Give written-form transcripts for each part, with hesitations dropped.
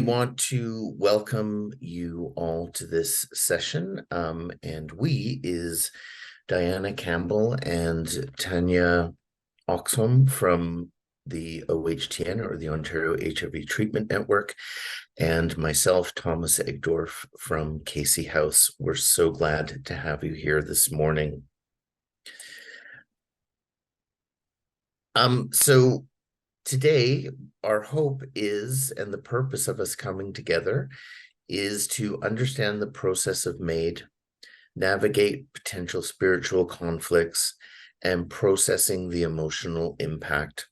want to welcome you all to this session, and we is Diana Campbell and Tanya Oxholm from the OHTN, or the Ontario HIV Treatment Network, and myself, Thomas Egdorf from Casey House. We're so glad to have you here this morning. So today, our hope is, and the purpose of us coming together, is to understand the process of MAID, navigate potential spiritual conflicts, and processing the emotional impact.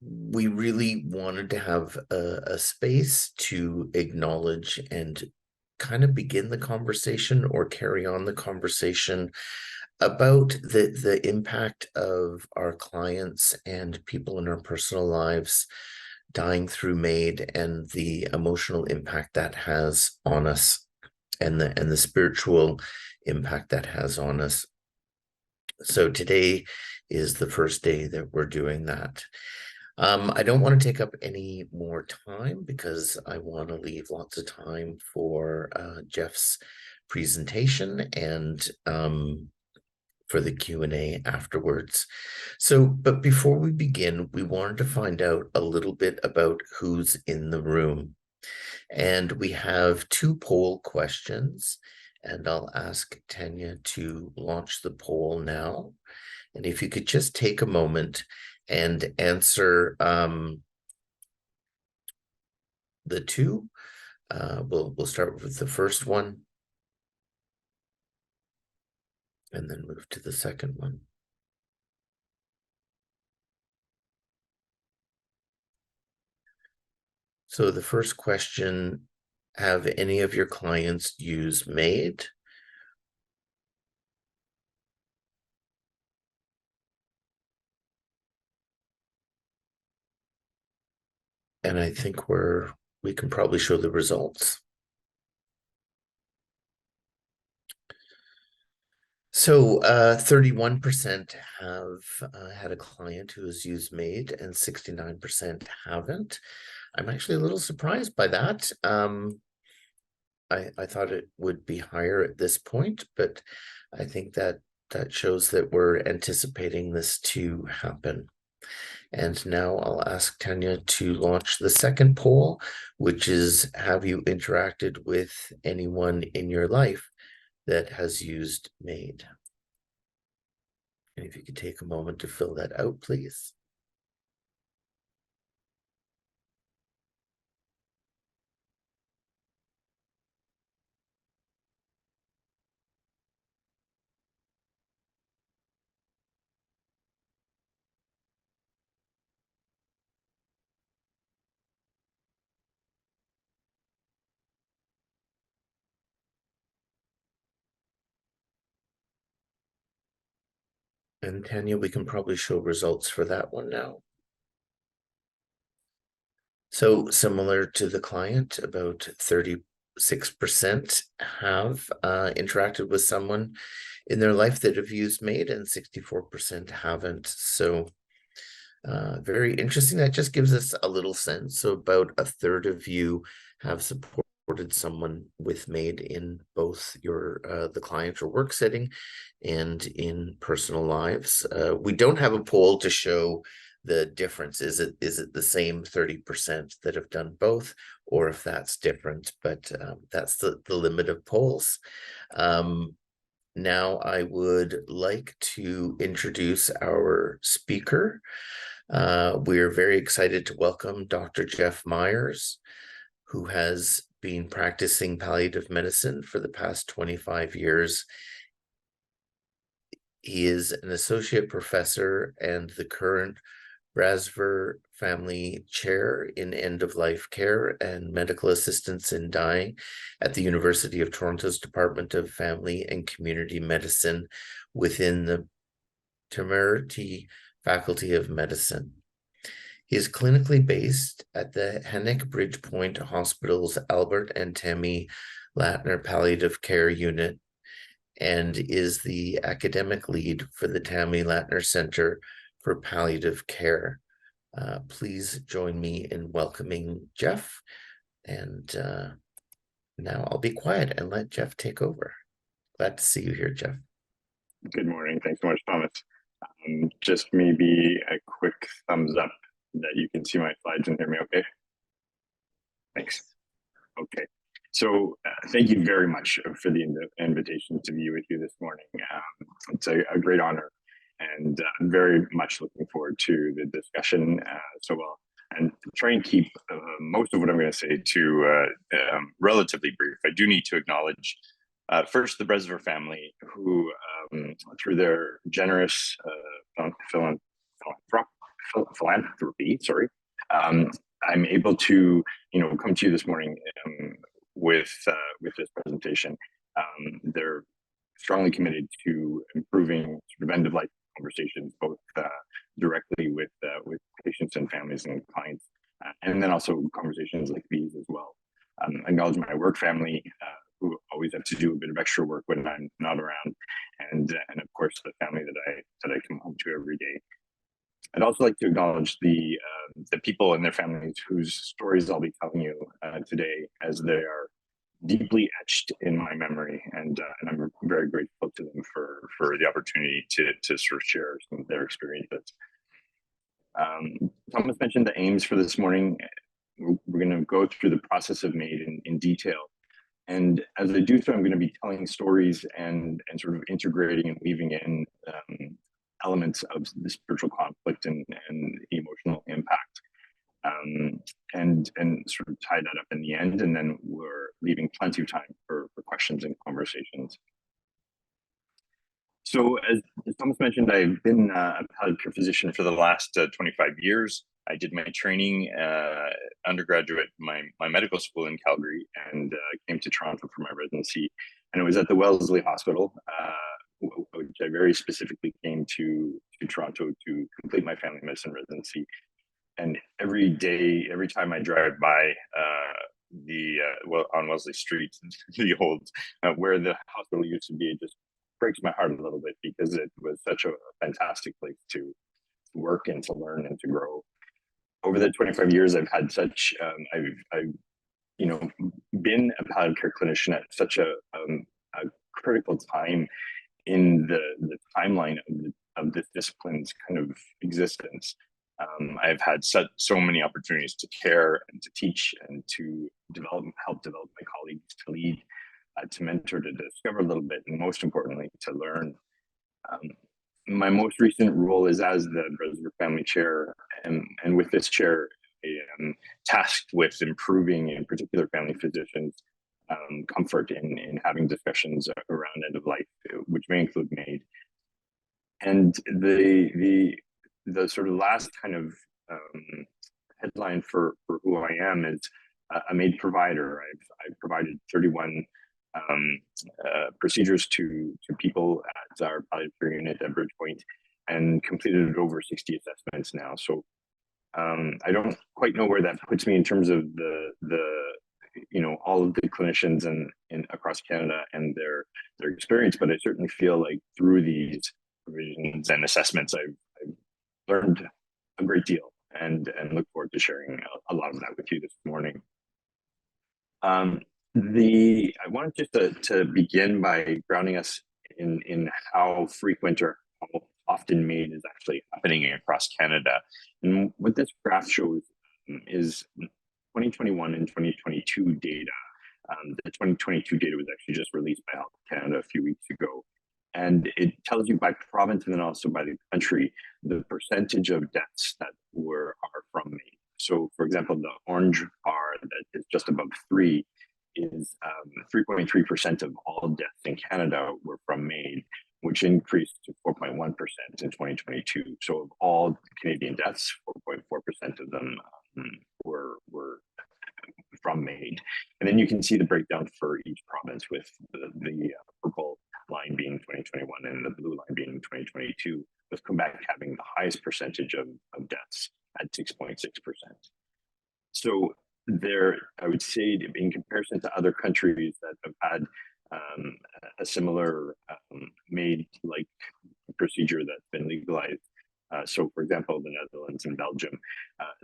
We really wanted to have a space to acknowledge and kind of begin the conversation or carry on the conversation about the impact of our clients and people in our personal lives dying through MAID, and the emotional impact that has on us, and the spiritual impact that has on us. So today is the first day that we're doing that. I don't want to take up any more time because I want to leave lots of time for Jeff's presentation and for the Q&A afterwards. So, but before we begin, we wanted to find out a little bit about who's in the room. And we have 2 poll questions, and I'll ask Tanya to launch the poll now. And if you could just take a moment and answer the 2. We'll start with the first one, and then move to the second one. So the first question: have any of your clients used MAID? And I think we can probably show the results. So 31% have had a client who has used MAID, and 69% haven't. I'm actually a little surprised by that. I thought it would be higher at this point, but I think that shows that we're anticipating this to happen. And now I'll ask Tanya to launch the second poll, which is: have you interacted with anyone in your life that has used MAID? And if you could take a moment to fill that out, please. And Tanya, we can probably show results for that one now. So similar to the client, about 36% have interacted with someone in their life that have used MAID, and 64% haven't. So very interesting. That just gives us a little sense. So about a third of you have supported someone with MAID in both your the client or work setting and in personal lives. We don't have a poll to show the difference. Is it the same 30% that have done both, or if that's different? But that's the limit of polls. Now I would like to introduce our speaker. We're very excited to welcome Dr. Jeff Myers, who has been practicing palliative medicine for the past 25 years. He is an associate professor and the current Bresver Family Chair in End-of-Life Care and Medical Assistance in Dying at the University of Toronto's Department of Family and Community Medicine within the Temerty Faculty of Medicine. He is clinically based at the Hennick Bridgepoint Hospital's Albert and Tammy Latner Palliative Care Unit, and is the academic lead for the Tammy Latner Center for Palliative Care. Please join me in welcoming Jeff. And now I'll be quiet and let Jeff take over. Glad to see you here, Jeff. Good morning. Thanks so much, Thomas. Just maybe a quick thumbs up that you can see my slides and hear me okay. Thanks. Okay. So thank you very much for the invitation to be with you this morning. It's a great honor, and I'm very much looking forward to the discussion. And try and keep most of what I'm going to say to relatively brief. I do need to acknowledge first the Bresver family, who through their generous philanthropy, I'm able to come to you this morning with this presentation. They're strongly committed to improving sort of end of life conversations, both directly with patients and families and clients, and then also conversations like these as well. I acknowledge my work family, who always have to do a bit of extra work when I'm not around, and of course the family that I come home to every day. I'd also like to acknowledge the people and their families whose stories I'll be telling you today, as they are deeply etched in my memory, and I'm very grateful to them for the opportunity to sort of share some of their experiences. Thomas mentioned the aims for this morning. We're going to go through the process of MAID in detail. And as I do so, I'm going to be telling stories and sort of integrating and weaving in elements of the spiritual conflict and emotional impact, and sort of tie that up in the end. And then we're leaving plenty of time for questions and conversations. So as Thomas mentioned, I've been a palliative care physician for the last 25 years. I did my training undergraduate, my medical school in Calgary, and came to Toronto for my residency. And it was at the Wellesley Hospital, which I very specifically came to Toronto to complete my family medicine residency. And every day, every time I drive by on Wellesley Street, the old where the hospital used to be, it just breaks my heart a little bit, because it was such a fantastic place to work and to learn and to grow. Over the 25 years, I've had such I've been a palliative care clinician at such a critical time in the timeline of this discipline's kind of existence. I've had so many opportunities to care and to teach and to help develop my colleagues, to lead, to mentor, to discover a little bit, and most importantly, to learn. My most recent role is as the Bresver Family Chair, and with this chair, I am tasked with improving, in particular, family physicians' comfort in having discussions around end of life, which may include MAID. And the sort of last kind of headline for who I am is a MAID provider. I've provided 31 procedures to people at our palliative care unit at Bridgepoint, and completed over 60 assessments now. So I don't quite know where that puts me in terms of the all of the clinicians and across Canada and their experience, but I certainly feel like through these provisions and assessments, I've learned a great deal, and look forward to sharing a lot of that with you this morning. I wanted just to begin by grounding us in how frequent or how often MAID is actually happening across Canada. And what this graph shows is 2021 and 2022 data. The 2022 data was actually just released by Health Canada a few weeks ago. And it tells you by province and then also by the country, the percentage of deaths that are from MAID. So for example, the orange bar that is just above 3 is 3.3% of all deaths in Canada were from MAID, which increased to 4.1% in 2022. So of all Canadian deaths, 4.4% of them were from MAID. And then you can see the breakdown for each province, with the purple line being 2021 and the blue line being 2022, with Quebec having the highest percentage of deaths at 6.6%. So there, I would say, in comparison to other countries that have had a similar MAID-like procedure that's been legalized, So, for example, the Netherlands and Belgium,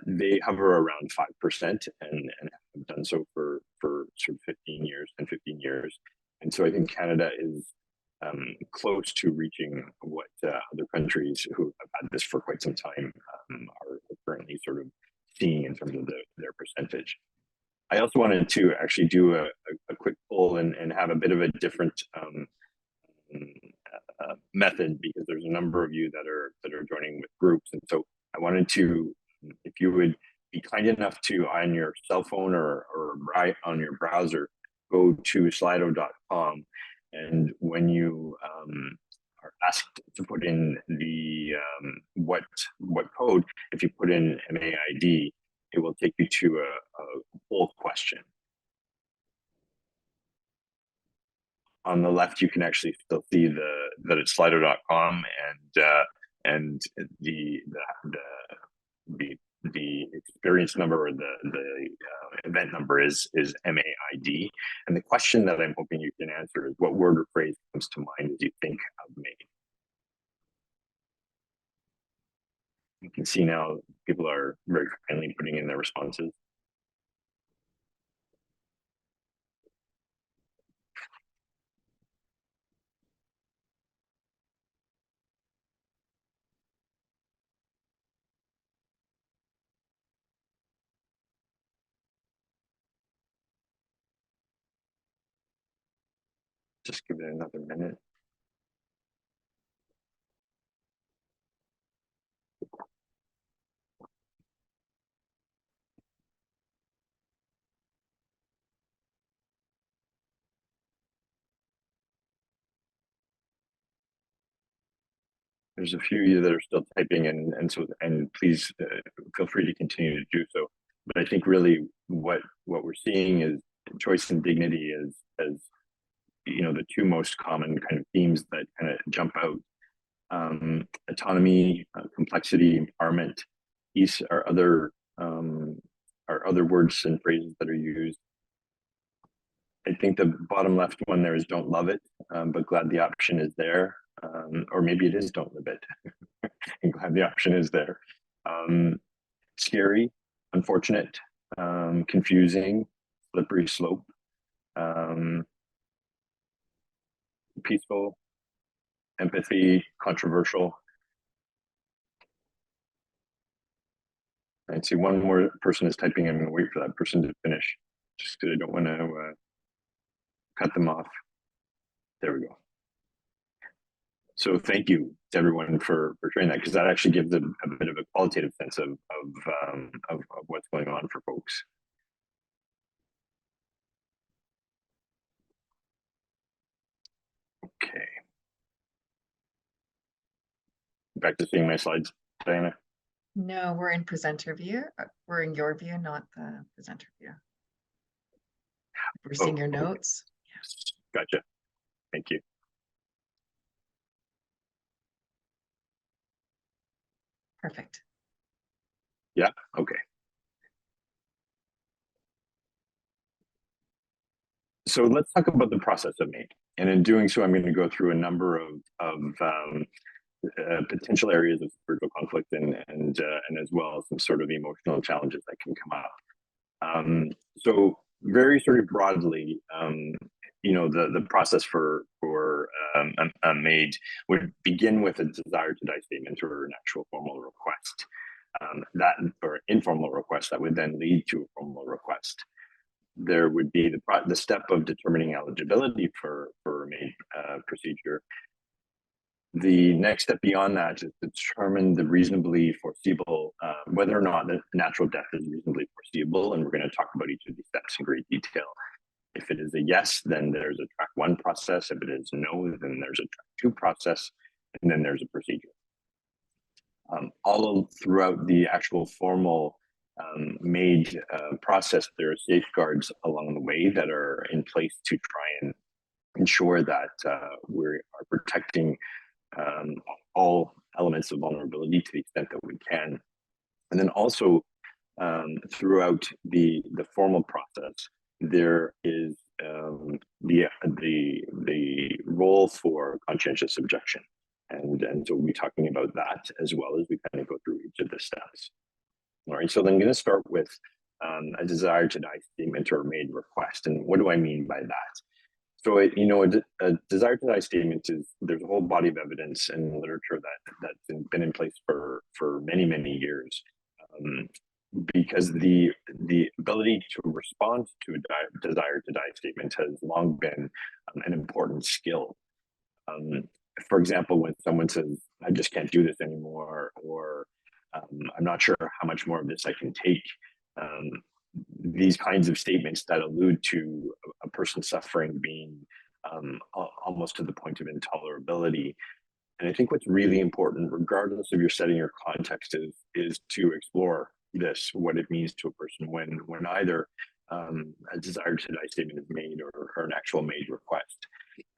they hover around 5% and have done so for sort of 15 years and 15 years. And so I think Canada is close to reaching what other countries who have had this for quite some time are currently sort of seeing in terms of their percentage. I also wanted to actually do a quick poll and have a bit of a different method, because there's a number of you that are joining with groups, and so I wanted to, if you would be kind enough to, on your cell phone or right on your browser, go to slido.com, and when you are asked to put in the what code, if you put in MAID, it will take you to a poll question. On the left, you can actually still see that it's slido.com, and the experience number, or the event number is MAID. And the question that I'm hoping you can answer is, what word or phrase comes to mind as you think of MAID? You can see now people are very kindly putting in their responses. Just give it another minute. There's a few of you that are still typing, and please feel free to continue to do so. But I think really what we're seeing is choice and dignity as you know, the two most common kind of themes that kind of jump out. Autonomy, complexity, empowerment. These are other words and phrases that are used. I think the bottom left one there is don't love it, but glad the option is there. Or maybe it is don't live it. And glad the option is there. Scary, unfortunate, confusing, slippery slope, peaceful, empathy, controversial. I see one more person is typing. I'm going to wait for that person to finish, just because I don't want to cut them off. There we go. So thank you to everyone for sharing that, because that actually gives a bit of a qualitative sense of what's going on for folks. Okay. Back to seeing my slides, Diana. No, we're in presenter view. We're in your view, not the presenter view. We're seeing your notes. Yeah. Gotcha. Thank you. Perfect. Yeah. Okay. So let's talk about the process of MAID. And in doing so, I'm going to go through a number of potential areas of spiritual conflict and as well as some sort of emotional challenges that can come up. So very sort of broadly, you know, the process for a MAID would begin with a desire to die statement or an actual formal request, or informal request that would then lead to a formal request. There would be the step of determining eligibility for a MAID procedure. The next step beyond that is to determine the reasonably foreseeable, whether or not the natural death is reasonably foreseeable, and we're going to talk about each of these steps in great detail. If it is a yes, then there's a track 1 process. If it is no, then there's a track 2 process, and then there's a procedure. All throughout the actual formal MAID process, there are safeguards along the way that are in place to try and ensure that we are protecting all elements of vulnerability to the extent that we can. And then also throughout the formal process, there is the role for conscientious objection. And so we'll be talking about that as well as we kind of go through each of the steps. All right, so then I'm going to start with a desire to die statement or MAID request. And what do I mean by that? So, a desire to die statement is, there's a whole body of evidence and literature that's been in place for many, many years. Because the ability to respond to a desire to die statement has long been an important skill. For example, when someone says, I just can't do this anymore, or I'm not sure how much more of this I can take, these kinds of statements that allude to a person suffering being almost to the point of intolerability. And I think what's really important, regardless of your setting or context, is to explore this, what it means to a person when either a desire to die statement is made or an actual MAID request.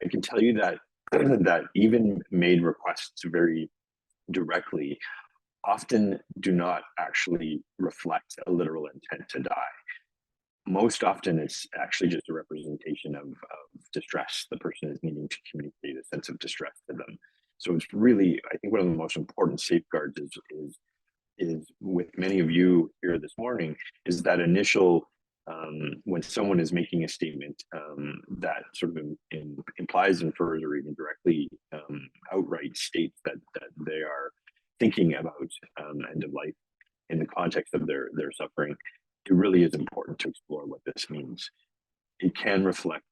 I can tell you that that even MAID requests very directly often do not actually reflect a literal intent to die. Most often it's actually just a representation of distress. The person is needing to communicate a sense of distress to them. So it's really, I think one of the most important safeguards is with many of you here this morning, is that initial, when someone is making a statement that sort of implies, infers, or even directly outright states that they are thinking about end of life in the context of their suffering, it really is important to explore what this means. It can reflect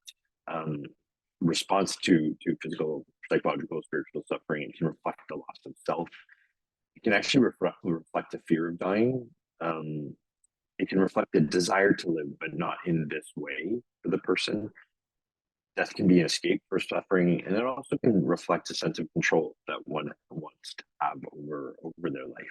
response to physical, psychological, spiritual suffering. It can reflect the loss of self. It can actually reflect a fear of dying. It can reflect a desire to live, but not in this way for the person. Death can be an escape for suffering, and it also can reflect a sense of control that one wants to have over their life,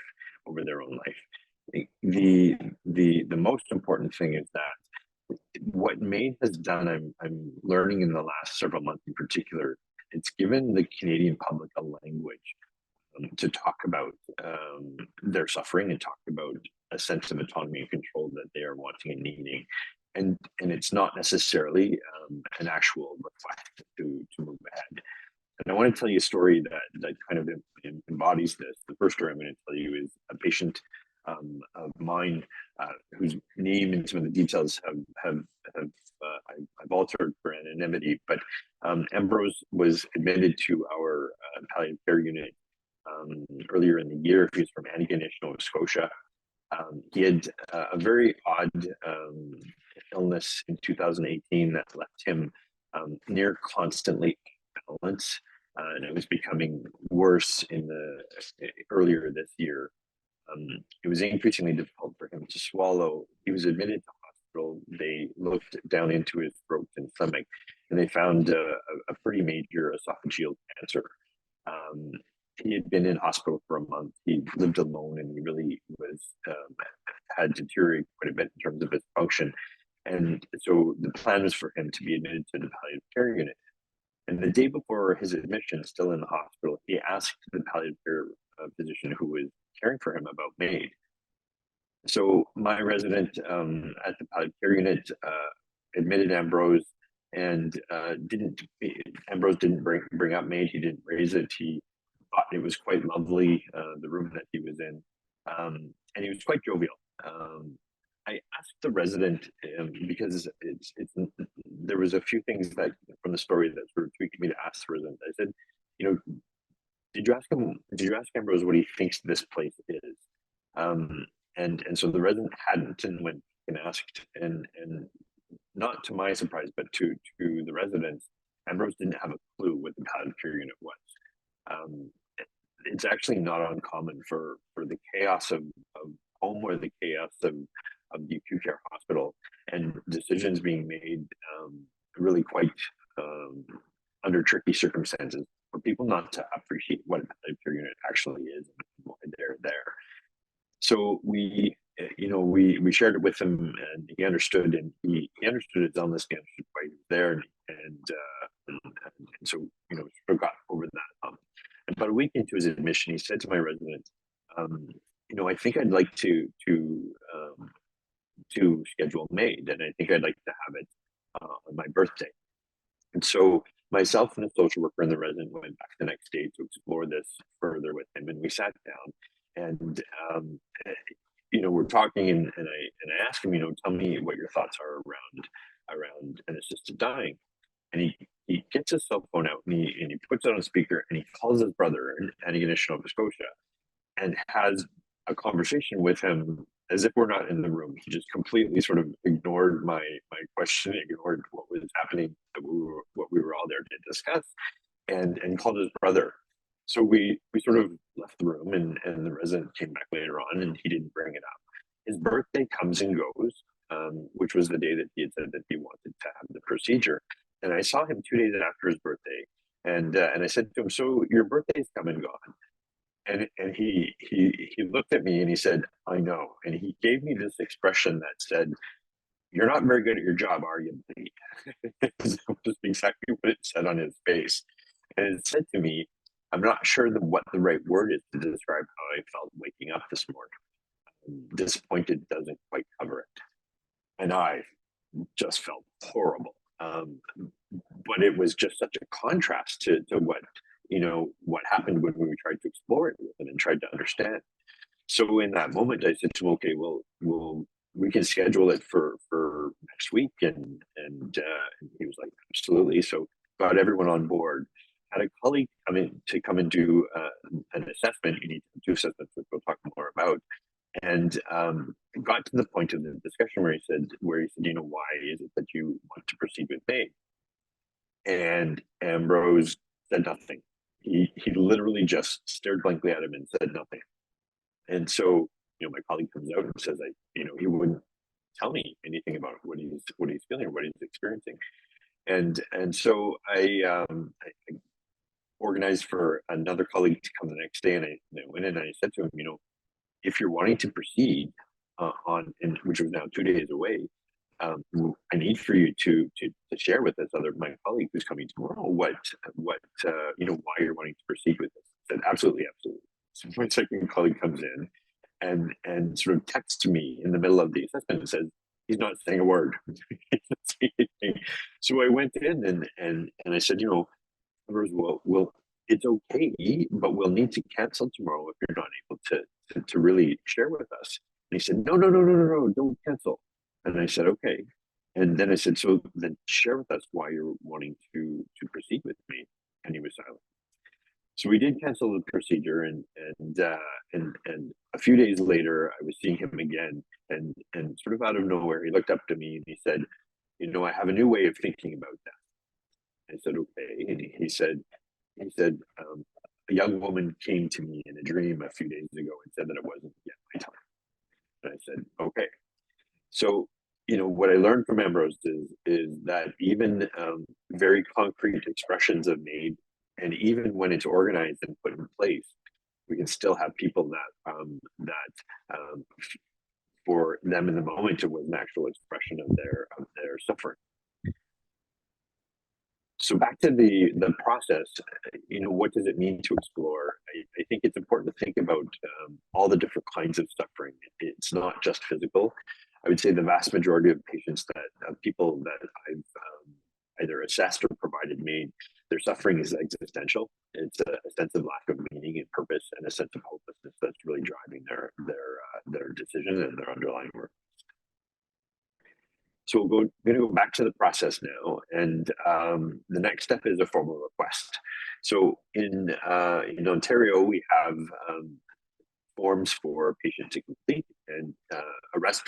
over their own life. The most important thing is that what MAID has done, I'm learning in the last several months in particular, it's given the Canadian public a language to talk about their suffering and talk about a sense of autonomy and control that they are wanting and needing. And it's not necessarily an actual request to move ahead. And I want to tell you a story that kind of embodies this. The first story I'm going to tell you is a patient of mine whose name and some of the details I've altered for anonymity. But Ambrose was admitted to our palliative care unit earlier in the year. He was from Antigonish, Nova Scotia. He had a very odd illness in 2018 that left him near constantly balance, and it was becoming worse earlier this year. It was increasingly difficult for him to swallow. He was admitted to hospital. They looked down into his throat and stomach, and they found a pretty major esophageal cancer. He had been in hospital for a month. He lived alone, and he really had deteriorated quite a bit in terms of his function. And so the plan was for him to be admitted to the palliative care unit. And the day before his admission, still in the hospital, he asked the palliative care physician who was caring for him about MAID. So my resident at the palliative care unit admitted Ambrose, and Ambrose didn't bring up MAID. He didn't raise it. He thought it was quite lovely, the room that he was in, and he was quite jovial. I asked the resident because there was a few things that from the story that sort of tweaked me to ask the resident. I said, did you ask Ambrose what he thinks this place is? And so the resident hadn't, and went and asked, and not to my surprise, but to the residents, Ambrose didn't have a clue what the palliative care unit was. It's actually not uncommon for the chaos of home or the chaos of the acute care hospital and decisions being made really quite under tricky circumstances for people not to appreciate what a palliative care unit actually is and why they're there. So we shared it with him, and he understood, and he understood his illness, he understood why he was there, and so sort of got over that. And about a week into his admission, he said to my resident, I think I'd like to schedule MAID, and I think I'd like to have it on my birthday. And so myself and a social worker and the resident went back the next day to explore this further with him, and we sat down and we're talking, and I asked him, tell me what your thoughts are around an assisted dying. And he gets his cell phone out and he puts it on speaker and he calls his brother in Antigonish, Nova Scotia, and has a conversation with him as if we're not in the room. He just completely sort of ignored my question, ignored what was happening, what we were all there to discuss, and called his brother. So we sort of left the room, and the resident came back later on, and he didn't bring it up. His birthday comes and goes, which was the day that he had said that he wanted to have the procedure. And I saw him 2 days after his birthday, and I said to him, "So your birthday's come and gone." And he looked at me and he said, "I know." And he gave me this expression that said, "You're not very good at your job, are you, buddy?" That was exactly what it said on his face. And it said to me, I'm not sure what the right word is to describe how I felt waking up this morning. Disappointed doesn't quite cover it. And I just felt horrible. But it was just such a contrast to what happened when we tried to explore it with him and tried to understand. So in that moment, I said to him, "Okay, well, we can schedule it for next week," and he was like, "Absolutely." So got everyone on board. Had a colleague come and do an assessment. You need to do assessments, which we'll talk more about. And got to the point of the discussion where he said, "Why is it that you want to proceed with MAID?" And Ambrose said nothing. He literally just stared blankly at him and said nothing. And so, my colleague comes out and says, he wouldn't tell me anything about what he's feeling or what he's experiencing. And so I organized for another colleague to come the next day, and I went in and I said to him, if you're wanting to proceed which was now 2 days away, I need for you to share with this my colleague who's coming tomorrow why you're wanting to proceed with this. I said, absolutely. So my second colleague comes in and sort of texts me in the middle of the assessment and says, he's not saying a word. So I went in and I said, well, it's okay, but we'll need to cancel tomorrow if you're not able to really share with us. And he said, no, don't cancel. And I said, okay. And then I said, so then share with us why you're wanting to proceed with me. And he was silent. So we did cancel the procedure, and a few days later, I was seeing him again, and sort of out of nowhere, he looked up to me and he said, I have a new way of thinking about that. I said, okay. And he said, a young woman came to me in a dream a few days ago and said that it wasn't yet my time. And I said, okay. So, what I learned from Ambrose is that even very concrete expressions of MAID, and even when it's organized and put in place, we can still have people that for them in the moment, it was an actual expression of their suffering. So back to the process, what does it mean to explore? I think it's important to think about all the different kinds of suffering. It's not just physical. I would say the vast majority of patients people that I've either assessed or provided MAID, their suffering is existential. It's a sense of lack of meaning and purpose, and a sense of hopelessness that's really driving their decision and their underlying work. So we're going to go back to the process now, and the next step is a formal request. So in Ontario, we have forms for a patient to complete, and a request,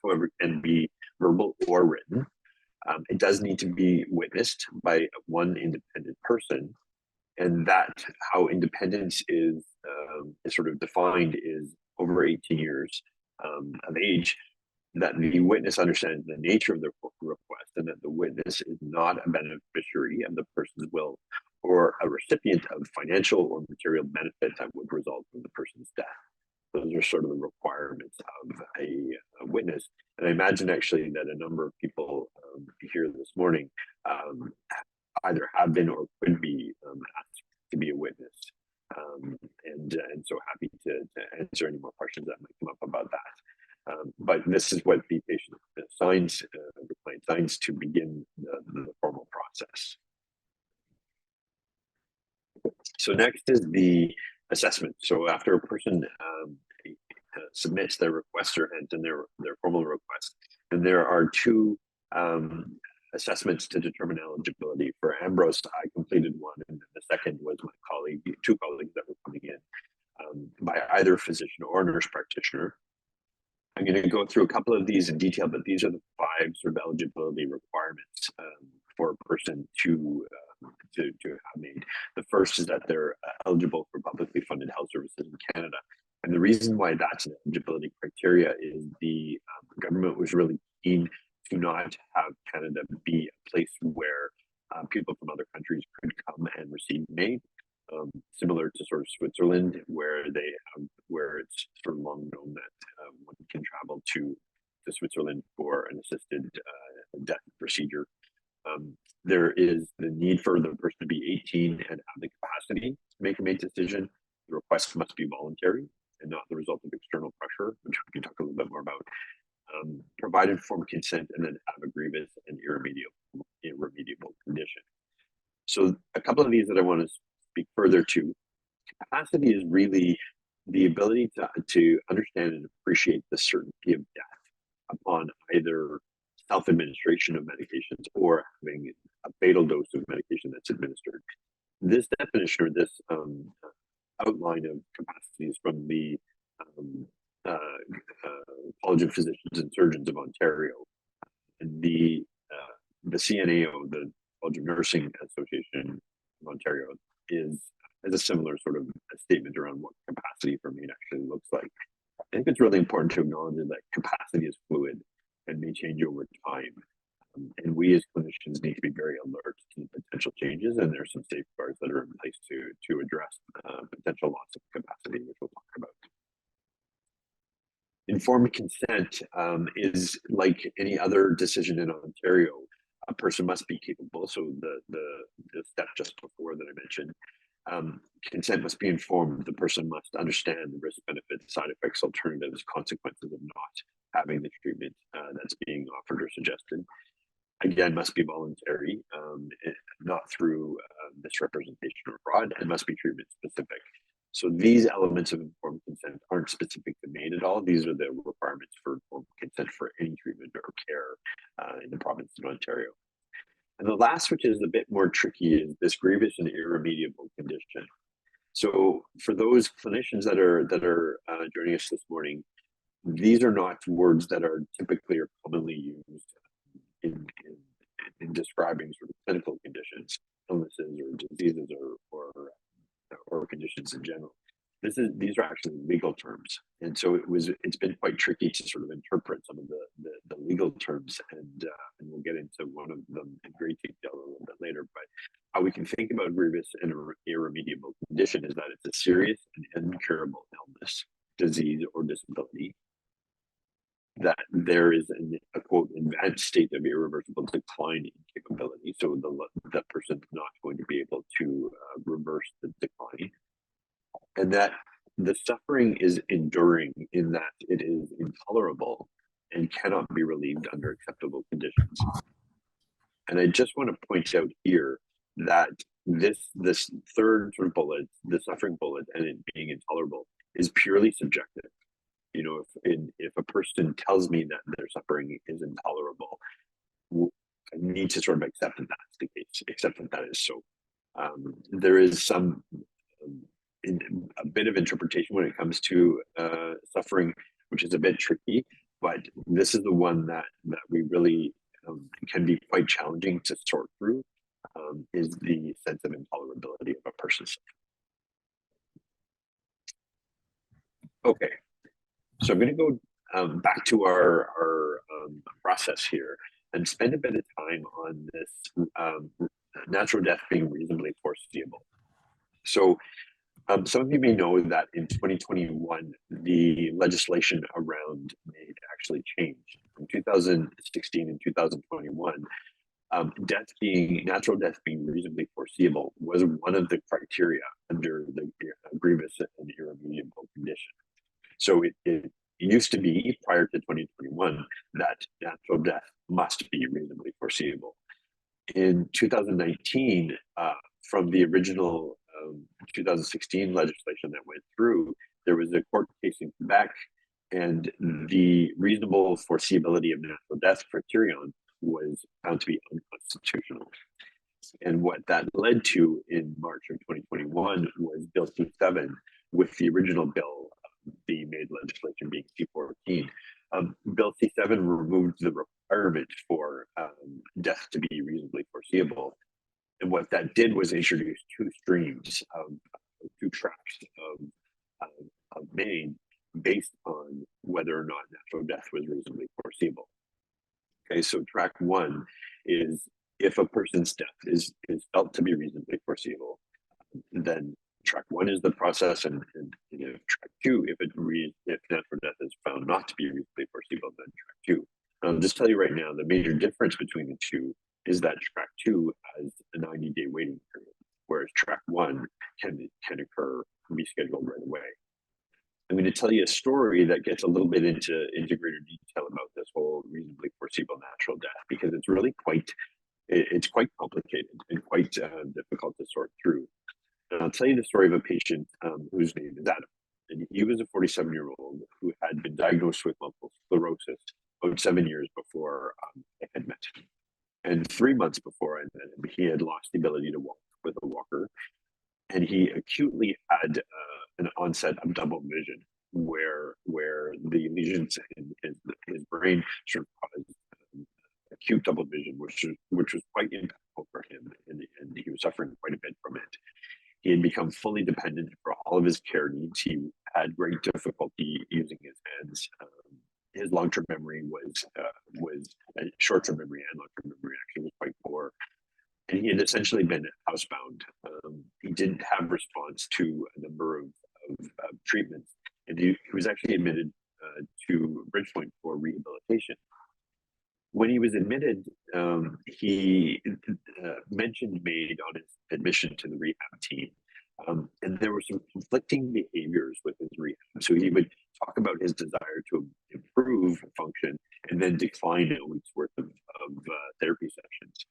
however, can be verbal or written. It does need to be witnessed by one independent person, and that how independence is sort of defined is over 18 years of age, that the witness understands the nature of the request, and that the witness is not a beneficiary of the person's will or a recipient of financial or material benefit that would result from the person's death. Those are sort of the requirements of a witness. And I imagine actually that a number of people here this morning either have been or could be asked to be a witness. And so happy to answer any more questions that might come up about that. But this is what the patient signs, the client signs to begin the formal process. So next is the assessment. So after a person submits their request or hands in their formal request, then there are two assessments to determine eligibility. For Ambrose, I completed one, and the second was my colleague, two colleagues that were coming in by either physician or nurse practitioner. I'm going to go through a couple of these in detail, but these are the 5 sort of eligibility requirements for a person to have MAID. The first is that they're eligible for publicly funded health services in Canada. And the reason why that's an eligibility criteria is the government was really keen to not have Canada be a place where people from other countries could come and receive MAID. Similar to sort of Switzerland, where it's sort of long known that one can travel to Switzerland for an assisted death procedure. There is the need for the person to be 18 and have the capacity to make a MAID decision. The request must be voluntary and not the result of external pressure, which we can talk a little bit more about. Provide informed consent, and then have a grievous and irremediable condition. So a couple of these that I want to speak further to. Capacity is really the ability to understand and appreciate the certainty of death upon either self-administration of medications or having a fatal dose of medication that's administered. This definition, or this outline of capacities from the College of Physicians and Surgeons of Ontario, and the CNAO, the College of Nursing Association of Ontario, has a similar sort of a statement around what capacity for MAID actually looks like. I think it's really important to acknowledge that capacity is fluid and may change over time. And we as clinicians need to be very alert to the potential changes, and there's some safeguards that are in place to address potential loss of capacity, which we'll talk about. Informed consent is like any other decision in Ontario. A person must be capable. So the step just before that I mentioned, consent must be informed. The person must understand the risk, benefits, side effects, alternatives, consequences of not having the treatment that's being offered or suggested. Again, must be voluntary, not through misrepresentation or fraud, and must be treatment specific. So these elements of informed consent aren't specific to MAID at all. These are the requirements for informed consent for any treatment or care in the province of Ontario. And the last, which is a bit more tricky, is this grievous and irremediable condition. So for those clinicians that are joining us this morning, these are not words that are typically or commonly used in describing sort of clinical conditions, illnesses or diseases or conditions in general. These are actually legal terms, and so it's been quite tricky to sort of interpret some of the legal terms, and we'll get into one of them in great detail a little bit later. But how we can think about grievous and irremediable condition is that it's a serious and incurable illness, disease, or disability, that there is a quote advanced state of irreversible decline in capability. So that person's not going to be able to reverse the decline, and that the suffering is enduring in that it is intolerable and cannot be relieved under acceptable conditions. And I just want to point out here that this third sort of bullet, the suffering bullet, and it being intolerable, is purely subjective. You know, if a person tells me that their suffering is intolerable, I need to sort of accept that that's the case, accept that that is so. There is some a bit of interpretation when it comes to suffering, which is a bit tricky, but this is the one that we really can be quite challenging to sort through, is the sense of intolerability of a person's suffering. Okay. So I'm going to go back to our process here and spend a bit of time on this natural death being reasonably foreseeable. So some of you may know that in 2021, the legislation around MAID actually changed. In 2016 and 2021, natural death being reasonably foreseeable was one of the criteria under the grievous and irremediable condition. So it used to be, prior to 2021, that natural death must be reasonably foreseeable. In 2019, from the original 2016 legislation that went through, there was a court case in Quebec, and the reasonable foreseeability of natural death criterion was found to be unconstitutional. And what that led to in March of 2021 was Bill C7, with the original bill, the MAID legislation being C14. Bill C7 removed the requirement for death to be reasonably foreseeable. And what that did was introduce two streams of two tracks of MAID based on whether or not natural death was reasonably foreseeable. Okay, so track one is if a person's death is felt to be reasonably foreseeable, then track one is the process, and if track two, if natural death is found not to be reasonably foreseeable, then track two. I'll just tell you right now, the major difference between the two is that track two has a 90-day waiting period, whereas track one can occur, be scheduled right away. I'm going to tell you a story that gets a little bit into greater detail about this whole reasonably foreseeable natural death, because it's really quite complicated and quite difficult to sort through. And I'll tell you the story of a patient whose name is Adam. And he was a 47-year-old who had been diagnosed with multiple sclerosis about 7 years before I had met him. And 3 months before I met him, he had lost the ability to walk with a walker. And he acutely had an onset of double vision, where the lesions in his brain sort of caused acute double vision, which was quite impactful for him, and he was suffering quite a bit from it. He had become fully dependent for all of his care needs. He had great difficulty using his hands. His long-term memory was short-term memory and long-term memory actually was quite poor. And he had essentially been housebound. He didn't have response to a number of treatments, and he was actually admitted to Bridgepoint for rehabilitation. When he was admitted, he mentioned MAID on his admission to the rehab team. And there were some conflicting behaviors with his rehab. So he would talk about his desire to improve function and then decline a week's worth of therapy sessions.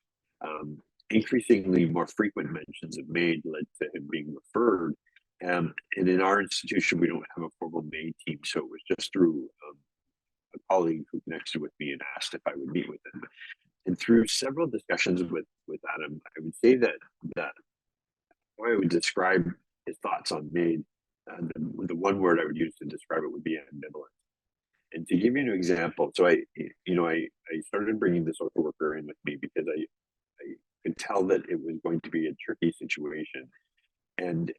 Increasingly more frequent mentions of MAID led to him being referred. And in our institution, we don't have a formal MAID team, so it was just through a colleague who connected with me and asked if I would meet with him. And through several discussions with Adam, I would say that how I would describe his thoughts on MAID, the one word I would use to describe it would be ambivalent. And to give you an example, so I started bringing the social worker in with me because I could tell that it was going to be a tricky situation. And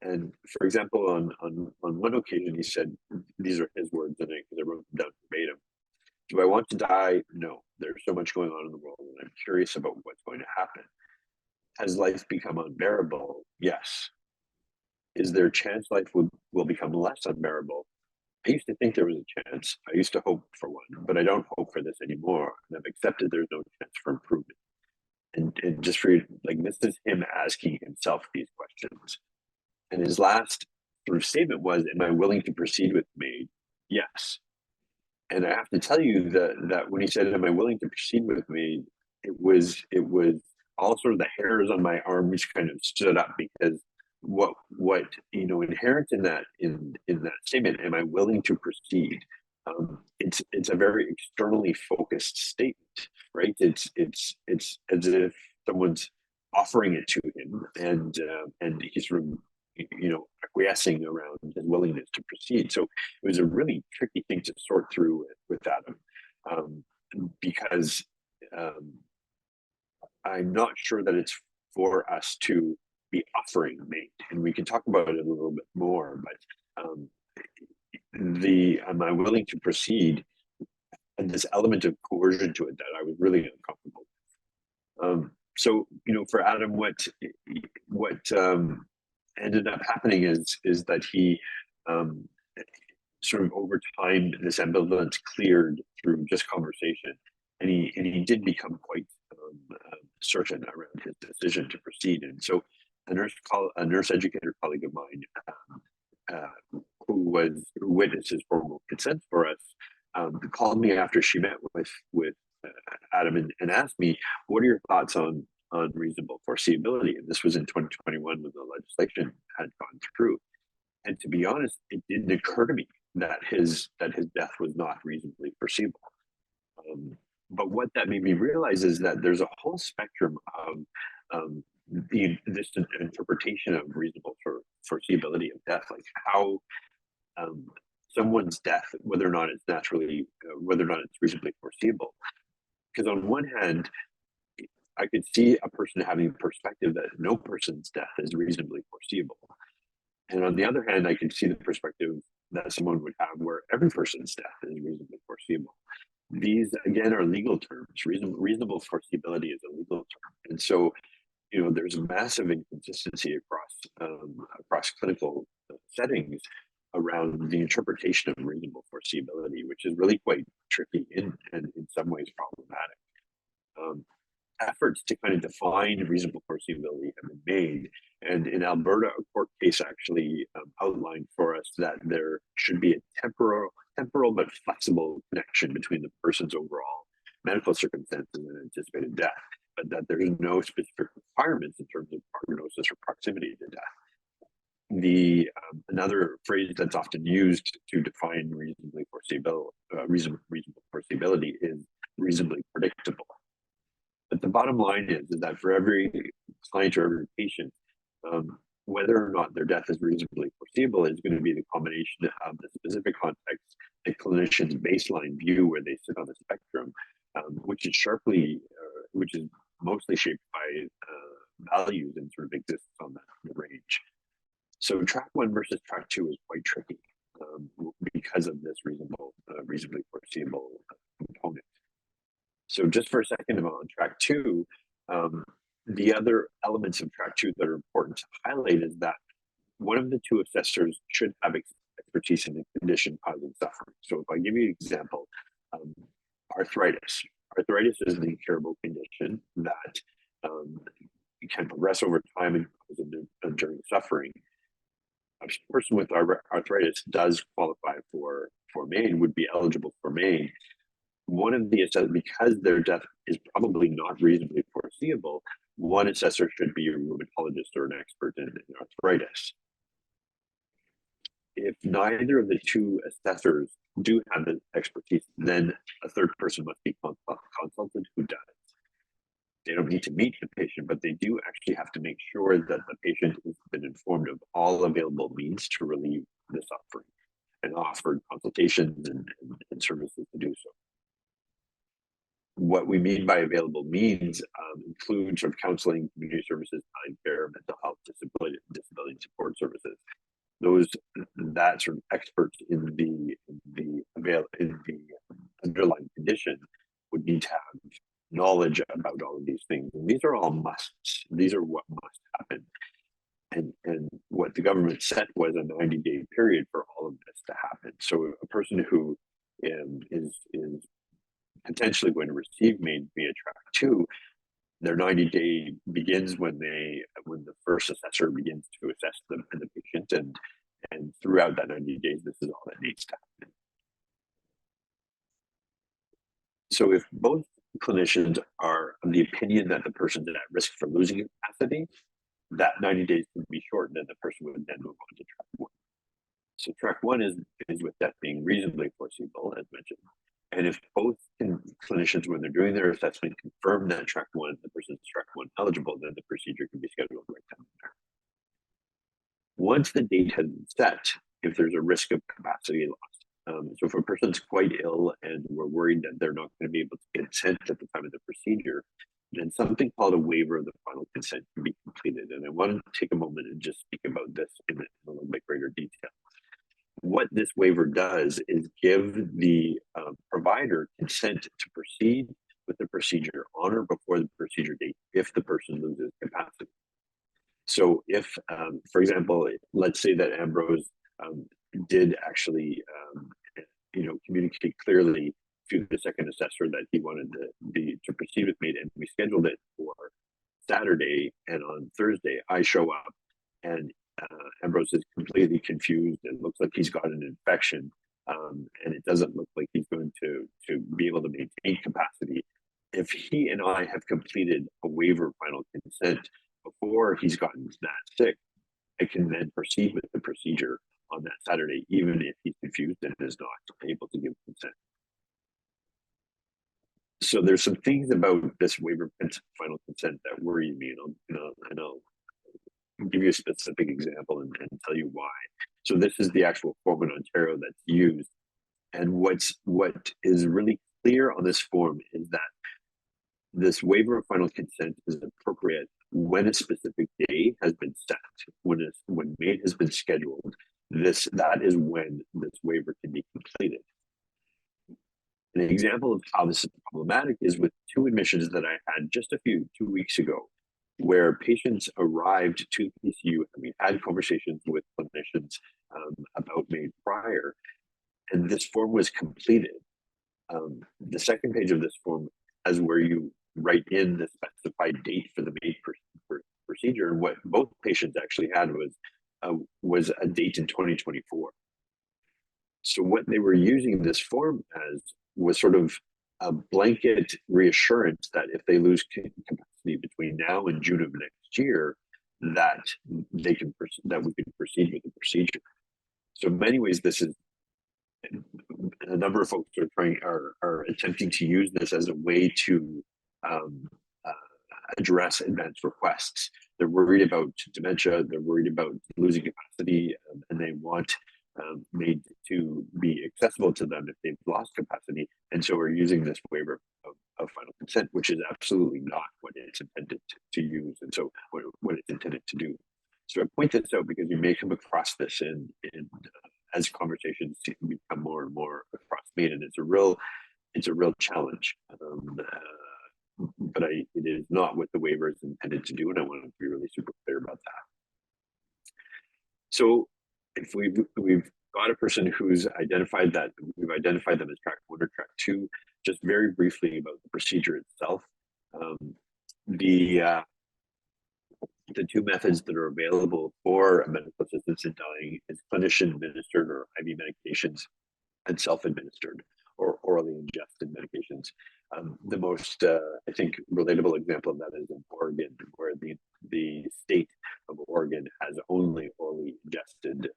for example, on one occasion, he said, these are his words, and because I wrote them down verbatim. Do I want to die? No. There's so much going on in the world, and I'm curious about what's going to happen. Has life become unbearable? Yes. Is there a chance life will become less unbearable? I used to think there was a chance. I used to hope for one, but I don't hope for this anymore. And I've accepted there's no chance for improvement. And just for like, this is him asking himself these questions. And his last sort of statement was, am I willing to proceed with MAID? Yes. And I have to tell you that when he said, am I willing to proceed with MAID, it was all sort of the hairs on my arms kind of stood up, because what inherent in that statement, am I willing to proceed? It's a very externally focused statement, right? It's as if someone's offering it to him, and he's sort of acquiescing around his willingness to proceed. So it was a really tricky thing to sort through with Adam, because I'm not sure that it's for us to be offering MAID, and we can talk about it a little bit more, but am I willing to proceed, and this element of coercion to it that I was really uncomfortable with. So for Adam, what ended up happening is that he sort of over time, this ambivalence cleared through just conversation, and he did become quite certain around his decision to proceed. And so a nurse educator colleague of mine, who witnessed his formal consent for us, called me after she met with Adam and asked me, what are your thoughts on on reasonable foreseeability. And this was in 2021 when the legislation had gone through. And to be honest, it didn't occur to me that his death was not reasonably foreseeable. But what that made me realize is that there's a whole spectrum of this interpretation of reasonable foreseeability of death, like how someone's death, whether or not it's reasonably foreseeable. Because on one hand, I could see a person having a perspective that no person's death is reasonably foreseeable. And on the other hand, I could see the perspective that someone would have where every person's death is reasonably foreseeable. These, again, are legal terms. Reasonable foreseeability is a legal term. And so, there's a massive inconsistency across clinical settings around the interpretation of reasonable foreseeability, which is really quite tricky and in some ways problematic. Efforts to kind of define reasonable foreseeability have been made. And in Alberta, a court case actually outlined for us that there should be a temporal but flexible connection between the person's overall medical circumstances and anticipated death, but that there is no specific requirements in terms of prognosis or proximity to death. Another phrase that's often used to define reasonable foreseeability is reasonably predictable. But the bottom line is that for every client or every patient, whether or not their death is reasonably foreseeable is going to be the combination of the specific context, the clinician's baseline view where they sit on the spectrum, which is mostly shaped by values and sort of exists on the range. So track 1 versus track 2 is quite tricky because of this reasonably foreseeable component. So just for a second on track 2, the other elements of track 2 that are important to highlight is that one of the two assessors should have expertise in the condition causing suffering. So if I give you an example, arthritis. Arthritis is an incurable condition that can progress over time and cause enduring suffering. A person with arthritis does qualify for MAID, would be eligible for MAID. One of the assessors, because their death is probably not reasonably foreseeable, one assessor should be a rheumatologist or an expert in arthritis. If neither of the two assessors do have the expertise, then a third person must be consulted who does. They don't need to meet the patient, but they do actually have to make sure that the patient has been informed of all available means to relieve the suffering and offered consultations and services to do so. What we mean by available means includes sort of counseling, community services, time care, mental health, disability support services. That sort of experts in the underlying condition would need to have knowledge about all of these things. And these are all musts. These are what must happen. And what the government set was a 90-day period for all of this to happen. So a person who is potentially going to receive MAID via track 2, their 90-day begins when the first assessor begins to assess the patient, and throughout that 90 days, this is all that needs to happen. So if both clinicians are of the opinion that the person is at risk for losing capacity, that 90 days can be shortened and the person would then move on to track 1. So track 1 is with death being reasonably foreseeable, as mentioned. And if both clinicians, when they're doing their assessment, confirm that track 1, the person's track 1 eligible, then the procedure can be scheduled right down there. Once the date has been set, if there's a risk of capacity loss, so if a person's quite ill and we're worried that they're not going to be able to consent at the time of the procedure, then something called a waiver of the final consent can be completed. And I want to take a moment and just speak about this in a little bit greater detail. What this waiver does is give the provider consent to proceed with the procedure on or before the procedure date if the person loses capacity. So if, for example, let's say that Ambrose did actually, communicate clearly to the second assessor that he wanted to proceed with MAID, and we scheduled it for Saturday, and on Thursday I show up and Ambrose is completely confused. It looks like he's got an infection, and it doesn't look like he's going to be able to maintain capacity. if he and I have completed a waiver of final consent before he's gotten that sick, I can then proceed with the procedure on that Saturday, even if he's confused and is not able to give consent. So there's some things about this waiver of final consent that worry me, and I'll give you a specific example and tell you why. So this is the actual form in Ontario that's used, and what is really clear on this form is that this waiver of final consent is appropriate when a specific day has been set, when MAID has been scheduled. That is when this waiver can be completed. An example of how this is problematic is with two admissions that I had just 2 weeks ago, where patients arrived to PCU and we had conversations with clinicians about MAID prior, and this form was completed. The second page of this form is where you write in the specified date for the MAID procedure, and what both patients actually had was a date in 2024. So what they were using this form as was sort of a blanket reassurance that if they lose capacity between now and June of next year, that we can proceed with the procedure. So in many ways, this is a number of folks are attempting to use this as a way to address advance requests. They're worried about dementia, they're worried about losing capacity, and they want MAID to be accessible to them if they've lost capacity, and so we're using this waiver of final consent, which is absolutely not what it's intended to use, and so what it's intended to do. So I point this out because you may come across this in as conversations become more and more across MAID, and it's a real challenge. But it is not what the waiver is intended to do, and I want to be really super clear about that. So if we've got a person who's identified that, we've identified them as track 1 or track 2, just very briefly about the procedure itself. The two methods that are available for medical assistance in dying is clinician administered or IV medications and self-administered or orally ingested medications. The most, I think, relatable example of that is in Oregon, where the state of Oregon has only orally ingested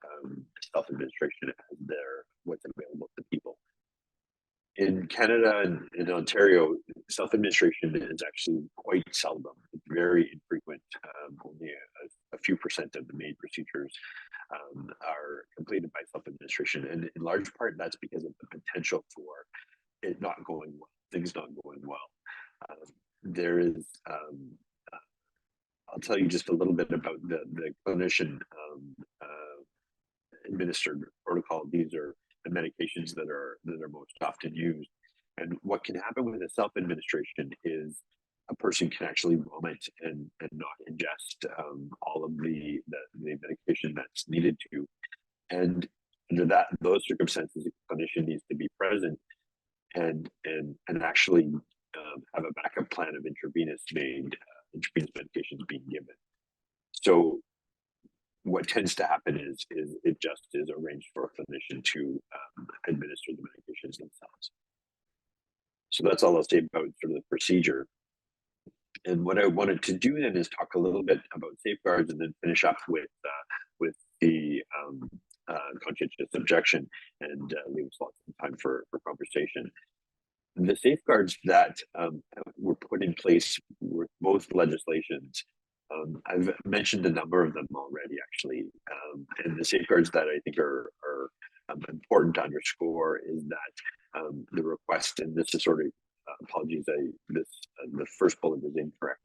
self-administration as what's available to people. In Canada and in Ontario, self-administration is actually quite seldom. It's very infrequent. Only a few percent of the MAID procedures are completed by self-administration, and in large part that's because of the potential for it not going well, things not going well. There is, I'll tell you just a little bit about the clinician administered protocol. These are the medications that are most often used. And what can happen with a self-administration is a person can actually vomit and not ingest all of the medication that's needed to. And under those circumstances, a clinician needs to be present and actually have a backup plan of intravenous medications being given. So what tends to happen is it just is arranged for a clinician to administer the medications themselves. So that's all I'll say about sort of the procedure. And what I wanted to do then is talk a little bit about safeguards and then finish up with the conscientious objection and leave us lots of time for conversation. The safeguards that were put in place with both legislations, I've mentioned a number of them already, actually. And the safeguards that I think are important to underscore is that the request, and this is sort of, apologies, the first bullet is incorrect,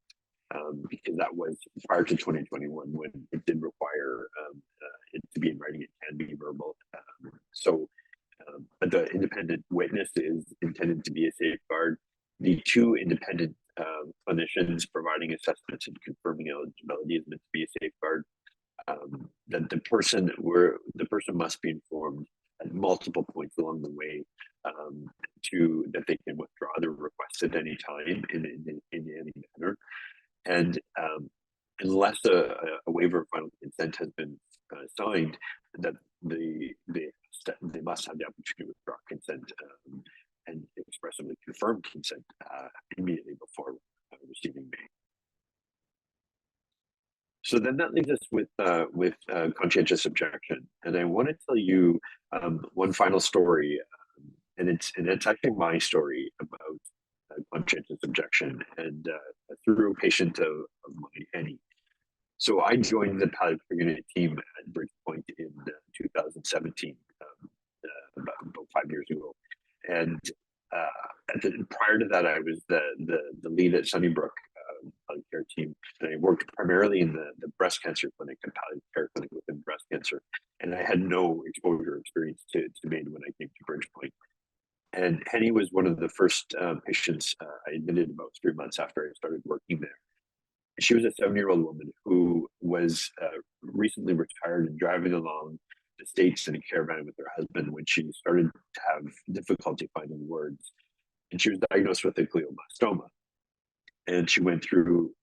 because that was prior to 2021 when it did require it to be in writing. It can be verbal. But the independent witness is intended to be a safeguard. The two independent clinicians providing assessments and confirming eligibility is meant to be a safeguard. That the person must be informed at multiple points along the way that they can withdraw their request at any time in any manner. And unless a waiver of final consent has been signed, that they must have the opportunity to withdraw consent and expressively confirmed consent immediately before receiving MAID. So then that leaves us with conscientious objection, and I want to tell you one final story, and it's actually my story about conscientious objection, and through a patient of mine, Henny. So I joined the palliative unit team at Bridgepoint in 2017, about 5 years ago, and prior to that, I was the lead at Sunnybrook palliative care team, and I worked primarily in the breast cancer clinic and palliative care clinic within breast cancer, and I had no exposure experience to MAID when I came to Bridgepoint. And Henny was one of the first patients I admitted about 3 months after I started working there. She was a 7-year-old woman who was recently retired and driving along the States in a caravan with her husband when she started to have difficulty finding words. And she was diagnosed with a glioblastoma. And she went through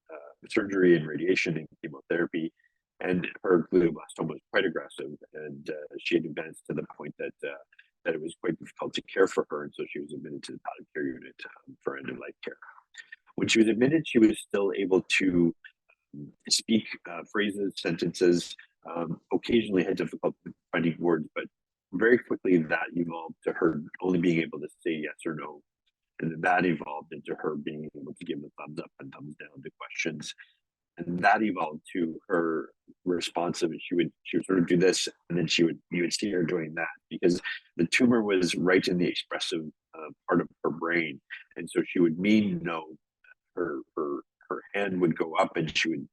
surgery and radiation and chemotherapy, and her glioblastoma was quite aggressive, and she had advanced to the point that it was quite difficult to care for her, and so she was admitted to the palliative care unit for end-of-life care. When she was admitted, she was still able to speak phrases, sentences, occasionally had difficulty finding words, but very quickly that evolved to her only being able to say yes or no. And then that evolved into her being able to give a thumbs up and thumbs down to questions. And that evolved to her responsive. She would sort of do this, and then you would see her doing that, because the tumor was right in the expressive part of her brain. And so she would mean no. Her hand would go up, and she would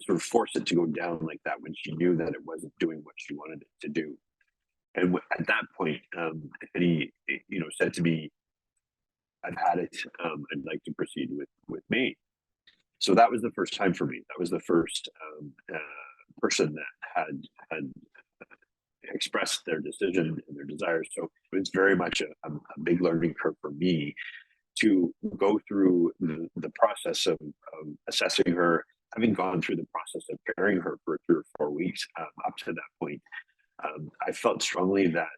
sort of force it to go down like that when she knew that it wasn't doing what she wanted it to do. And at that point, he said to me, "I've had it. I'd like to proceed with MAID." So that was the first time for me. That was the first person that had expressed their decision and their desires. So it was very much a big learning curve for me to go through the process of assessing her, having gone through the process of caring her for 3 or 4 weeks up to that point. I felt strongly that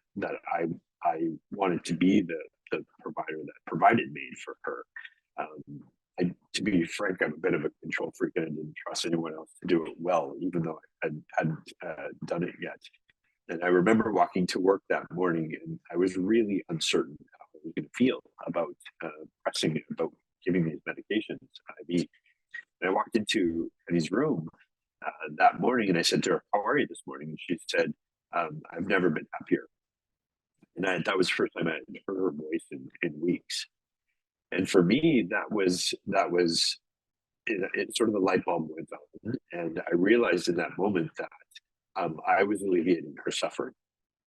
I wanted to be the provider that provided MAID for her. To be frank, I'm a bit of a control freak, and I didn't trust anyone else to do it well, even though I hadn't done it yet. And I remember walking to work that morning, and I was really uncertain how I was going to feel about about giving these medications IV. And I walked into Penny's room that morning, and I said to her, "How are you this morning?" And she said, "I've never been happier." And that was the first time I had heard her voice in weeks. And for me, that was it sort of the light bulb went on, and I realized in that moment that I was alleviating her suffering,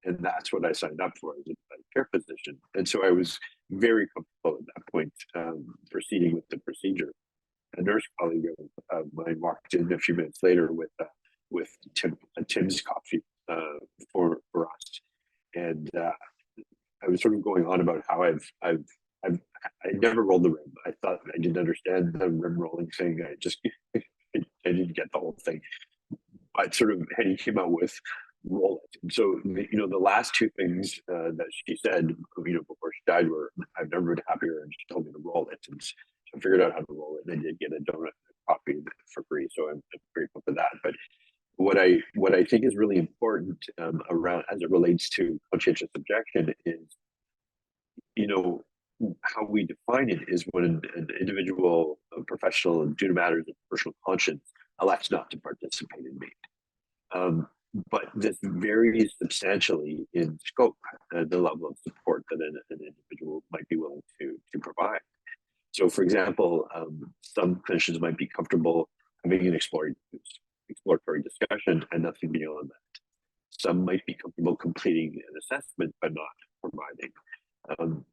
and that's what I signed up for as a care physician. And so I was very comfortable at that point, proceeding with the procedure. A nurse colleague of mine walked in a few minutes later with Tim's coffee for us, and I was sort of going on about how I never rolled the rim. I thought I didn't understand the rim rolling thing. I didn't get the whole thing. But sort of Henny came out with roll it. And so the last 2 things that she said, before she died were, "I've never been happier," and she told me to roll it. And so I figured out how to roll it, and I did get a donut and a coffee for free. So I'm grateful for that. But what I think is really important around as it relates to conscientious objection is, how we define it is when an individual, a professional, due to matters of personal conscience, elects not to participate in MAID. But this varies substantially in scope, the level of support that an individual might be willing to provide. So, for example, some clinicians might be comfortable having an exploratory discussion and nothing beyond that. Some might be comfortable completing an assessment but not providing.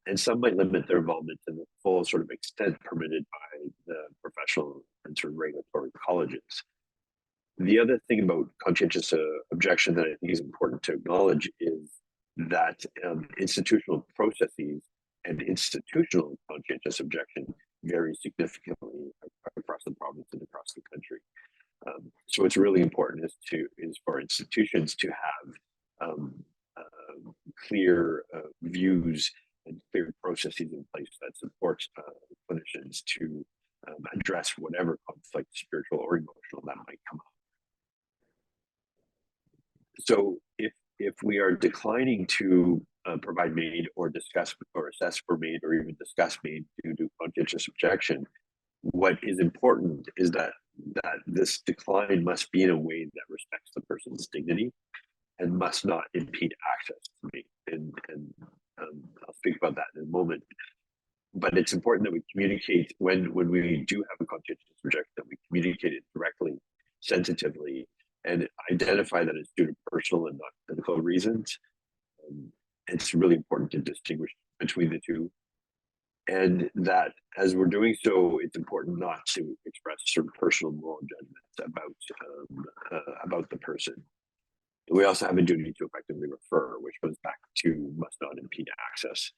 And some might limit their involvement to the full sort of extent permitted by the professional and sort of regulatory colleges. The other thing about conscientious objection that I think is important to acknowledge is that institutional processes and institutional conscientious objection vary significantly across the province and across the country. So what's really important is for institutions to have clear views and clear processes processes in place that support clinicians to address whatever conflict, spiritual or emotional, that might come up. So if we are declining to provide MAID or discuss or assess for MAID or even discuss MAID due to conscientious objection, what is important is that this decline must be in a way that respects the person's dignity and must not impede access to MAID. And I'll speak about that in a moment. But it's important that we communicate when we do have a conscientious objection, that we communicate it directly, sensitively, and identify that it's due to personal and not clinical reasons. It's really important to distinguish between the two. And that as we're doing so, it's important not to express certain personal moral judgments about the person. We also have a duty to effectively refer, which goes back to must not impede access.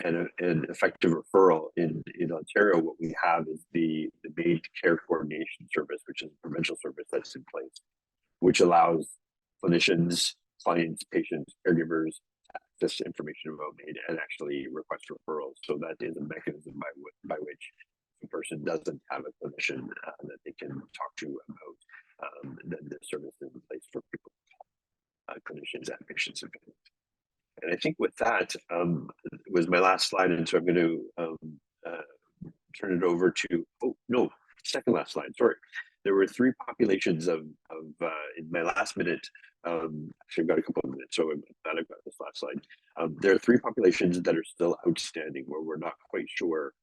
And an effective referral in Ontario, what we have is the MAID Care Coordination Service, which is a provincial service that's in place, which allows clinicians, clients, patients, caregivers access to information about MAID and actually request referrals. So that is a mechanism by which the person doesn't have a clinician that they can talk to about the service is in place for people, clinicians and patients and families. And I think with that was my last slide, and so I'm going to turn it over to, oh no, second last slide, sorry. There were three populations of in my last minute, actually I've got a couple of minutes, so I'm glad I've got this last slide. There are three populations that are still outstanding where we're not quite sure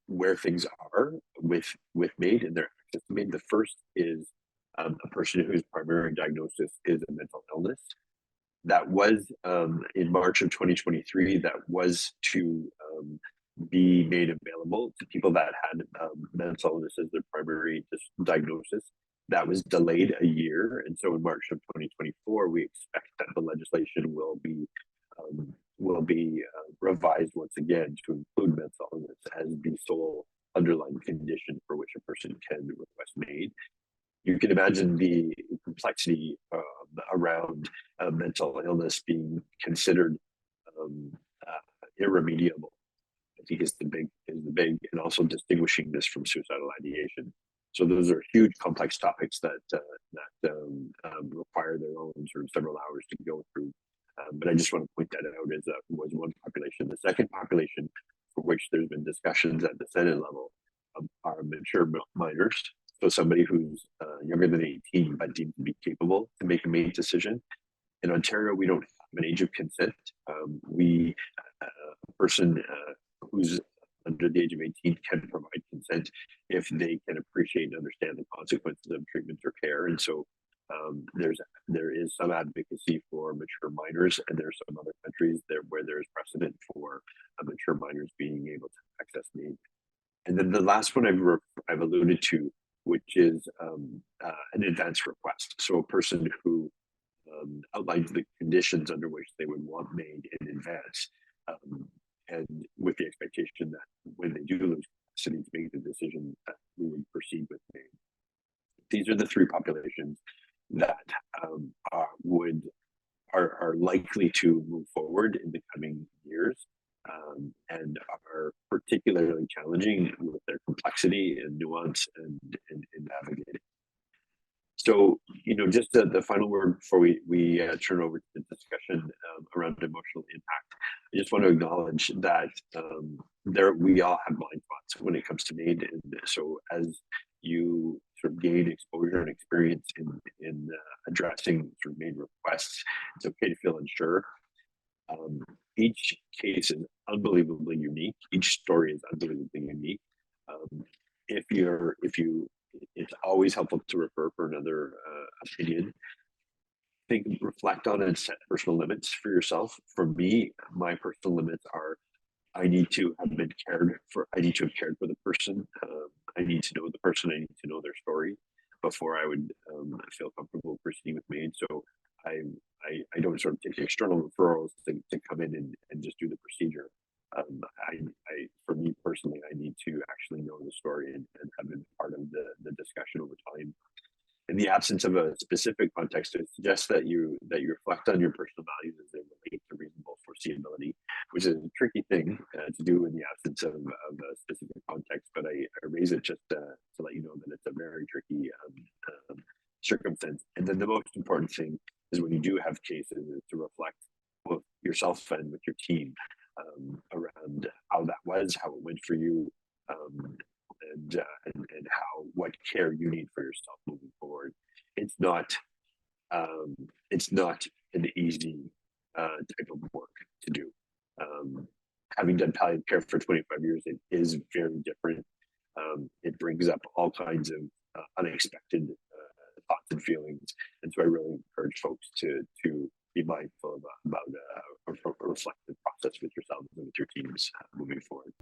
where things are with MAID and their access to MAID. The first is a person whose primary diagnosis is a mental illness. That was in March of 2023, that was to be made available to people that had mental illness as their primary diagnosis. That was delayed a year. And so in March of 2024, we expect that the legislation will be revised once again to include mental illness as the sole underlying condition for which a person can request MAID. You can imagine the complexity around mental illness being considered irremediable. I think is the big, and also distinguishing this from suicidal ideation. So those are huge, complex topics that require their own sort of several hours to go through. But I just want to point that out as was one population. The second population, for which there's been discussions at the Senate level, are mature minors. So somebody who's younger than 18 but deemed to be capable to make a MAID decision. In Ontario, we don't have an age of consent. A person who's under the age of 18 can provide consent if they can appreciate and understand the consequences of treatment or care. And so there is some advocacy for mature minors, and there are some other countries where there is precedent for mature minors being able to access MAID. And then the last one I've alluded to, which is an advance request. So a person who outlines the conditions under which they would want MAID in advance, and with the expectation that when they do lose capacity to make the decision, that we would proceed with MAID. These are the three populations that are likely to move forward in the coming years, and are particularly challenging with their complexity and nuance and navigating. So, just the final word before we turn over to the discussion around emotional impact. I just want to acknowledge that we all have blind spots when it comes to MAID, and so as you sort of gain exposure and experience in addressing sort of MAID requests, it's okay to feel unsure. Each case is unbelievably unique. Each story is unbelievably unique. It's always helpful to refer for another opinion. Reflect on and set personal limits for yourself. For me, my personal limits are: I need to have been cared for. I need to have cared for the person. I need to know the person. I need to know their story before I would feel comfortable proceeding with MAID. So I don't sort of take external referrals to come in and just do the procedure. For me personally, I need to actually know the story and have been part of the discussion over time. In the absence of a specific context, it suggests that you reflect on your personal values as they relate to reasonable foreseeability, which is a tricky thing to do in the absence of a specific context. But I raise it just to let you know that it's a very tricky circumstance. And then the most important thing is when you do have cases is to reflect both yourself and with your team around how that was, how it went for you, and how what care you need for yourself moving forward. It's not an easy type of work to do. Having done palliative care for 25 years, it is very different. It brings up all kinds of unexpected thoughts and feelings, and so I really encourage folks to be mindful about a reflective process with yourselves and with your teams moving forward.